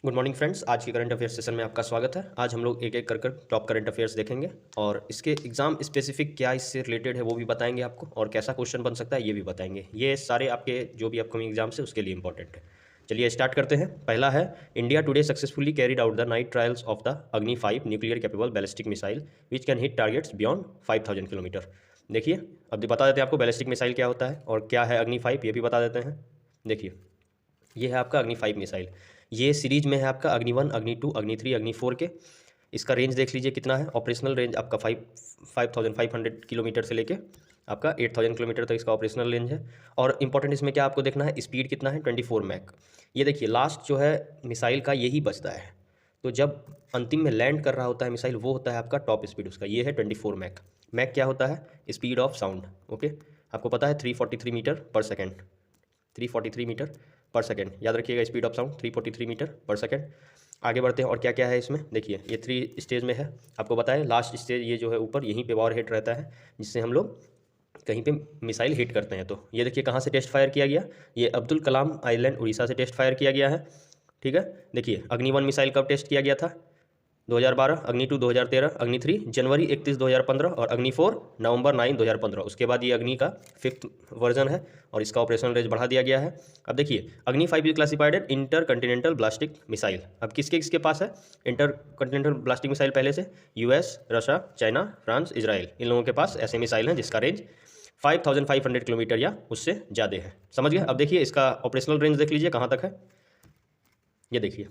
Good morning friends. आज के current affairs session में आपका स्वागत है। आज हम लोग एक एक कर टॉप करंट अफेयर्स देखेंगे और इसके एग्जाम स्पेसिफिक क्या इससे रिलेटेड है वो भी बताएंगे आपको, और कैसा क्वेश्चन बन सकता है ये भी बताएंगे। ये सारे आपके जो भी अपकमिंग एग्जाम्स है उसके लिए इंपॉर्टेंट है। चलिए स्टार्ट करते हैं। पहला है, India today successfully carried out the night trials of the अग्नि 5 nuclear capable ballistic missile which can hit targets beyond 5000 kilometre. देखिए, अब बता देते हैं आपको बैलिस्टिक मिसाइल क्या होता है और क्या है अग्नि 5, ये भी बता देते हैं। देखिए, ये है आपका अग्नि 5 मिसाइल। ये सीरीज में है आपका अग्नि 1, अग्नि 2, अग्नि 3, अग्नि 4 के। इसका रेंज देख लीजिए कितना है। ऑपरेशनल रेंज आपका 5500 किलोमीटर से लेके आपका 8000 किलोमीटर तक इसका ऑपरेशनल रेंज है। और इंपॉर्टेंट इसमें क्या आपको देखना है, स्पीड कितना है, 24 मैक। ये देखिए, लास्ट जो है मिसाइल का यही बचता है। तो जब अंतिम में लैंड कर रहा होता है मिसाइल, वो होता है आपका टॉप स्पीड उसका। ये है 24 मैक। मैक क्या होता है? Speed of sound. ओके, आपको पता है 343 मीटर पर सेकेंड। 343 मीटर पर सेकेंड, याद रखिएगा। स्पीड ऑफ साउंड 343 मीटर पर सेकेंड। आगे बढ़ते हैं और क्या क्या है इसमें। देखिए, ये 3 स्टेज में है। आपको बताएं, लास्ट स्टेज ये जो है ऊपर, यहीं पे वॉर हेड रहता है, जिससे हम लोग कहीं पे मिसाइल हिट करते हैं। तो ये देखिए कहाँ से टेस्ट फायर किया गया। ये अब्दुल कलाम आइलैंड उड़ीसा से टेस्ट फायर किया गया है। ठीक है, देखिए अग्नि 1 मिसाइल कब टेस्ट किया गया था? 2012, अग्नि 2 2013, अग्नि 3 जनवरी 31 2015 और अग्नि 4 नवंबर 9 2015। उसके बाद ये अग्नि का 5th वर्जन है और इसका ऑपरेशनल रेंज बढ़ा दिया गया है। अब देखिए, Agni 5 is classified as intercontinental ballistic missile. अब किसके किसके पास है इंटर कंटिनेंटल ब्लास्टिक मिसाइल? पहले से US, Russia, China, France, Israel, इन लोगों के पास ऐसे मिसाइल हैं जिसका रेंज 5500 किलोमीटर या उससे ज़्यादा है। समझ गए? अब देखिए इसका ऑपरेशनल रेंज देख लीजिए कहाँ तक है। ये देखिए,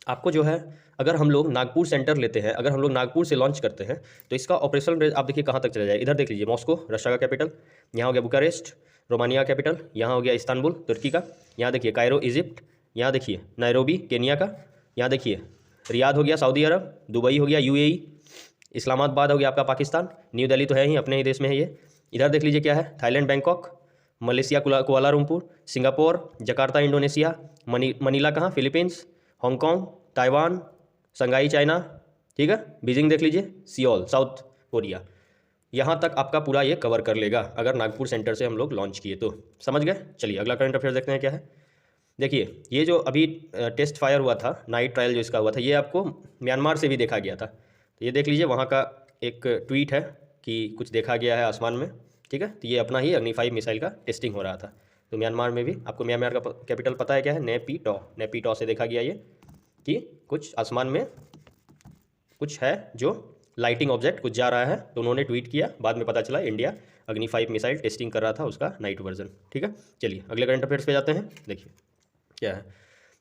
आपको जो है, अगर हम लोग नागपुर सेंटर लेते हैं, अगर हम लोग नागपुर से लॉन्च करते हैं तो इसका ऑपरेशनल रेंज आप देखिए कहाँ तक चला जाए। इधर देख लीजिए, मॉस्को रशिया का कैपिटल, यहाँ हो गया बुकारेस्ट रोमानिया कैपिटल, यहाँ हो गया इस्तांबुल तुर्की का, यहाँ देखिए कायरो इजिप्ट, यहाँ देखिए नैरोबी केनिया का, यहाँ देखिए रियाद हो गया सऊदी अरब, दुबई हो गया यूएई, इस्लामाबाद हो गया आपका पाकिस्तान, न्यू दिल्ली तो है ही, अपने ही देश में है ये। इधर देख लीजिए क्या है, Thailand Bangkok, Malaysia Kuala Lumpur, Singapore, Jakarta Indonesia, Manila कहाँ Philippines, Hong Kong, Taiwan, Shanghai China, ठीक है, बीजिंग देख लीजिए, सियोल साउथ कोरिया। यहाँ तक आपका पूरा ये कवर कर लेगा अगर नागपुर सेंटर से हम लोग लॉन्च किए तो। समझ गए? चलिए अगला करंट अफेयर देखते हैं क्या है। देखिए, ये जो अभी टेस्ट फायर हुआ था, नाइट ट्रायल जो इसका हुआ था, ये आपको म्यांमार से भी देखा गया था। तो ये देख लीजिए, वहाँ का एक ट्वीट है कि कुछ देखा गया है आसमान में। ठीक है, तो ये अपना ही अग्नि 5 मिसाइल का टेस्टिंग हो रहा था। तो म्यांमार में भी, आपको म्यांमार का कैपिटल पता है क्या है? नेपीटॉ। नेपीटॉ से देखा गया ये कि कुछ आसमान में कुछ है जो लाइटिंग ऑब्जेक्ट कुछ जा रहा है। तो उन्होंने ट्वीट किया, बाद में पता चला इंडिया अग्नि 5 मिसाइल टेस्टिंग कर रहा था, उसका नाइट वर्जन। ठीक है, चलिए अगले करंट अफेयर्स पे जाते हैं। देखिए क्या है,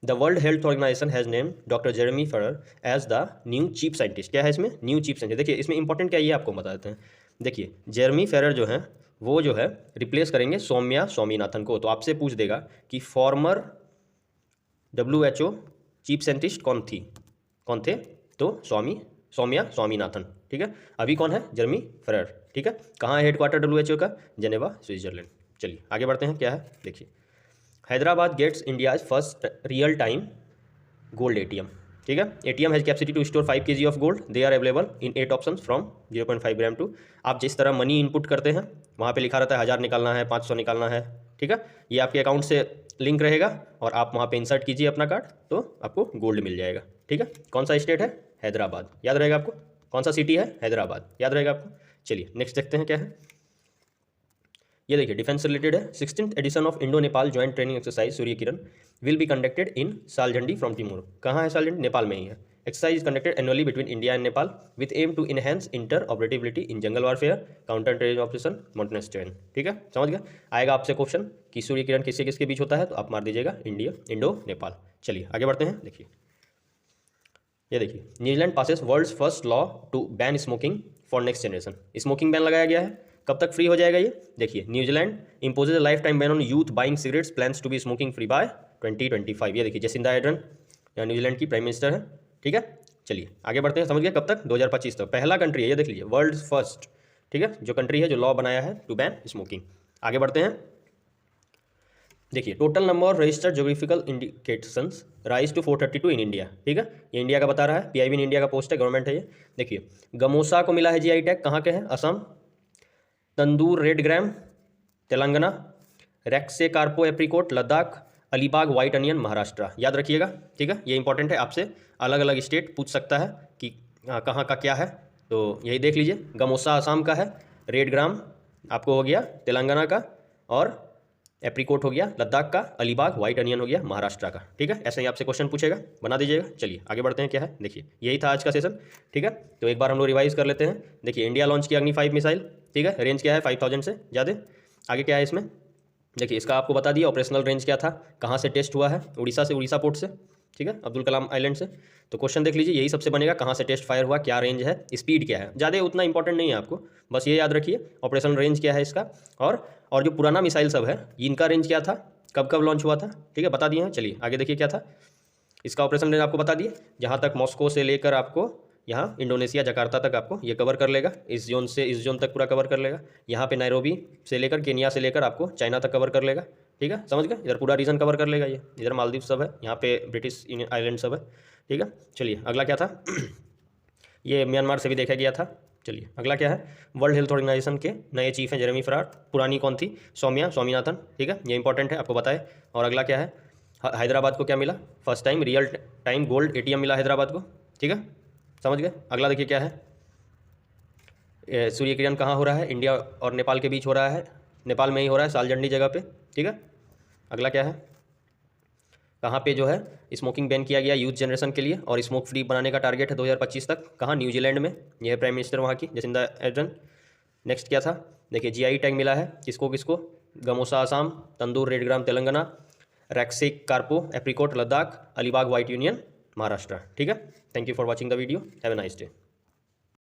the World Health Organization has named doctor Jeremy Farrar as the new chief scientist. क्या है इसमें? New chief scientist. देखिए इसमें इंपॉर्टेंट क्या है ये आपको बता देते हैं। देखिए, जेरेमी फेरर जो है वो जो है रिप्लेस करेंगे सौम्या स्वामीनाथन को। तो आपसे पूछ देगा कि फॉर्मर WHO चीफ साइंटिस्ट कौन थे? तो सौम्या स्वामीनाथन। ठीक है, अभी कौन है? Jeremy Farrar. ठीक है, कहाँ है हेडक्वार्टर WHO का? Geneva Switzerland. चलिए आगे बढ़ते हैं क्या है। देखिए, Hyderabad gets India's first real time gold ATM। ठीक है, ATM has capacity to store 5 kg of gold. They are available in 8 options from 0.5 gram to. आप जिस तरह मनी इनपुट करते हैं, वहाँ पे लिखा रहता है 1000 निकालना है, 500 निकालना है। ठीक है, ये आपके अकाउंट से लिंक रहेगा और आप वहाँ पे इंसर्ट कीजिए अपना कार्ड, तो आपको गोल्ड मिल जाएगा। ठीक है, कौन सा स्टेट है? हैदराबाद, याद रहेगा आपको। कौन सा सिटी है? हैदराबाद, याद रहेगा आपको। चलिए नेक्स्ट देखते हैं क्या है। ये देखिए, डिफेंस रिलेटेड है। 16th edition of Indo Nepal joint training exercise Surya Kiran will be conducted in Saljhandi from टिमूर। कहाँ है सालझंडी? नेपाल में ही है। Exercise is conducted annually between India and Nepal with aim to enhance inter operativity in jungle warfare, counter terrorism operation, mountainous train. ठीक है, समझ गया। आएगा आपसे क्वेश्चन कि सूर्य किरण किससे किसके बीच होता है, तो आप मार दीजिएगा इंडो नेपाल। चलिए आगे बढ़ते हैं। देखिए, ये देखिए, New Zealand passes world's first law to ban smoking for next generation. Smoking ban लगाया गया है। कब तक फ्री हो जाएगा ये? देखिए, New Zealand imposes lifetime ban on youth buying cigarettes, plans to be smoking free by 2025। ये देखिए, जेसिंदा आर्डर्न या न्यूजीलैंड की प्राइम मिनिस्टर है। ठीक है, चलिए आगे बढ़ते हैं। समझ गए? कब तक? 2025 तक। पहला कंट्री है ये, देख लीजिए, वर्ल्ड फर्स्ट। ठीक है, जो कंट्री है जो लॉ बनाया है टू बैन स्मोकिंग। आगे बढ़ते हैं। देखिए, total number of registered geographical indications rise to 432 in India. ठीक है, ये इंडिया का बता रहा है, PIB इन इंडिया का पोस्ट है, गवर्नमेंट है ये। देखिए, गमोसा को मिला है GI टैग, कहाँ के हैं? Assam. Tandur red gram Telangana, Raktsey Karpo apricot Ladakh, Alibag white onion Maharashtra, याद रखिएगा, ठीक है। ये इंपॉर्टेंट है, आपसे अलग अलग स्टेट पूछ सकता है कि कहाँ का क्या है, तो यही देख लीजिए। गमोसा आसाम का है, रेड ग्राम आपको हो गया तेलंगाना का, और एप्रीकोट हो गया लद्दाख का, अलीबाग वाइट अनियन हो गया महाराष्ट्र का, ठीक है। ऐसे ही आपसे क्वेश्चन पूछेगा, बना दीजिएगा। चलिए आगे बढ़ते हैं, क्या है देखिए, यही था आज का सेशन, ठीक है। तो एक बार हम लोग रिवाइज कर लेते हैं। देखिए इंडिया लॉन्च किया अग्नि 5 मिसाइल, ठीक है, रेंज क्या है 5000 से ज़्यादा। आगे क्या है इसमें, देखिए इसका आपको बता दिया ऑपरेशनल रेंज क्या था, कहाँ से टेस्ट हुआ है, उड़ीसा से, उड़ीसा पोर्ट से, ठीक है, अब्दुल कलाम आइलैंड से। तो क्वेश्चन देख लीजिए, यही सबसे बनेगा, कहाँ से टेस्ट फायर हुआ, क्या रेंज है, स्पीड क्या है, ज़्यादा उतना इंपॉर्टेंट नहीं है आपको, बस ये याद रखिए ऑपरेशनल रेंज क्या है इसका। और जो पुराना मिसाइल सब है इनका रेंज क्या था, कब कब लॉन्च हुआ था, ठीक है, बता दिए हैं। चलिए आगे देखिए क्या था, इसका ऑपरेशन रेंज आपको बता दिए, जहाँ तक मॉस्को से लेकर आपको यहाँ इंडोनेशिया जकार्ता तक आपको ये कवर कर लेगा, इस जोन से इस जोन तक पूरा कवर कर लेगा। यहाँ पे नैरोबी से लेकर केनिया से लेकर आपको चाइना तक कवर कर लेगा, ठीक है, समझ गए, इधर पूरा रीजन कवर कर लेगा। ये इधर मालदीव सब है, यहाँ पे ब्रिटिश आइलैंड सब है, ठीक है। चलिए अगला क्या था ये म्यांमार से भी देखा गया था। चलिए अगला क्या है, वर्ल्ड हेल्थ ऑर्गेनाइजेशन के नए चीफ हैं जेरेमी फरार, पुरानी कौन थी, सौम्या स्वामीनाथन, ठीक है, ये इंपॉर्टेंट है आपको बताए। और अगला क्या है, हैदराबाद को क्या मिला, first time real time gold ATM मिला हैदराबाद को, ठीक है, समझ गए। अगला देखिए क्या है, सूर्य किरण कहाँ हो रहा है, इंडिया और नेपाल के बीच हो रहा है, नेपाल में ही हो रहा है, सालजंडी जगह पे, ठीक है। अगला क्या है, कहाँ पे जो है स्मोकिंग बैन किया गया यूथ जनरेशन के लिए, और स्मोक फ्री बनाने का टारगेट है 2025 तक, कहाँ, न्यूजीलैंड में, यह है प्राइम मिनिस्टर वहाँ की जसिंदा अर्डर्न। नेक्स्ट क्या था, देखिए GI टैग मिला है किसको किसको, gamosa Assam, Tandur red gram Telangana, Raktsey Karpo apricot Ladakh, Alibag white onion Maharashtra, ठीक है। Thank you for watching the video, have a nice day.